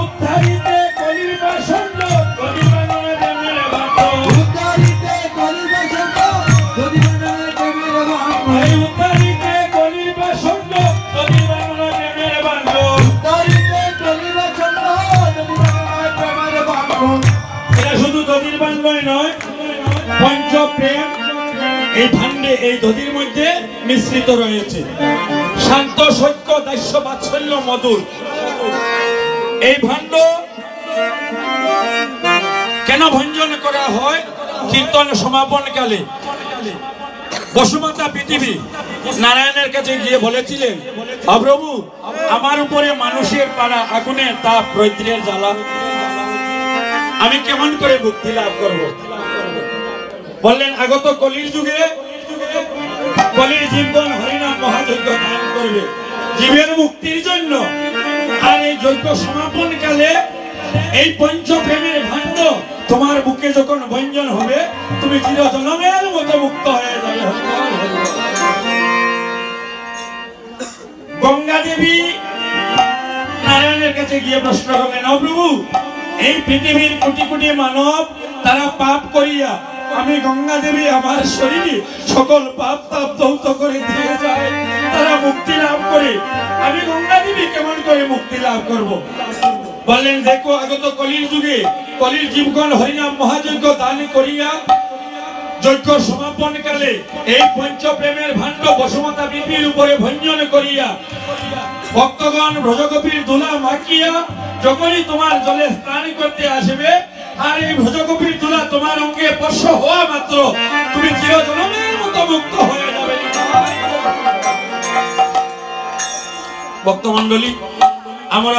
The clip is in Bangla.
উদ্ধারিতে কলির বাসন্দ যদি বাংলা প্রেমের ভাণ্ড উদ্ধারিতে কলির বাসন্দ যদি বাংলা প্রেমের ভাণ্ড উদ্ধারিতে কলির বাসন্দ যদি বাংলা প্রেমের ভাণ্ড উদ্ধারিতে কলির বাসন্দ যদি বাংলা প্রেমের ভাণ্ড। এটা শুধু দধির ভাণ্ডই নয়, পঞ্চপ্রেম এই ভাণ্ডে এই দধির মধ্যে মিশ্রিত রয়েছে। শান্ত সৈক্য দাস্য বাৎসল্য মধুর এই ভাণ্ড কেন ভঞ্জন করা হয়? কীর্তন সমাপনকালে বসুমাতা পৃথিবী নারায়ণের কাছে গিয়ে বলেছিলেন, প্রভু আমার উপরে মানুষের পাড়া আগুনের তাপ রৌদ্রের জ্বালা, আমি কেমন করে মুক্তি লাভ করব? বললেন আগত কলির যুগে কলির জীবন হরিনাম মহাযজ্ঞ দান করবে জীবের মুক্তির জন্য। আর এই যজ্ঞ সমাপন কালে এই পঞ্চপ্রেমের ভাণ্ড তোমার বুকে যখন ভঞ্জন হবে তুমি চিরজন্মের মতো মুক্ত হয়ে যাবে। গঙ্গা দেবী নারায়ণের কাছে গিয়ে প্রশ্ন করলেন, প্রভু এই পৃথিবীর কোটি কোটি মানব তারা পাপ করিয়া, আমি গঙ্গা দেবী আমার শরীরে সকল পাপ তাপ ধৌত করে দিয়ে যায়, তারা মুক্তি লাভ করে, আমি গঙ্গা দেবী কেমন করে মুক্তি লাভ করব? বললেন দেখো আগত কলির যুগে কলির জীবগণ হরিনাম মহাযজ্ঞ দান করিয়া যজ্ঞ সমাপন কালে এই পঞ্চপ্রেমের ভাণ্ড বসুমাতা পৃথিবীর উপরে ভঞ্জন করিয়া ভক্তগণ ব্রজগোপীর ধুলা মাখিয়া যখনই তোমার জলে স্নান করতে আসবে, আর এই ব্রজগোপীর ধুলা তোমার অঙ্গে স্পর্শ হওয়া মাত্র তুমি চিরজন্মের মতো মুক্ত হয়ে যাবে। ভক্তমণ্ডলী আমরা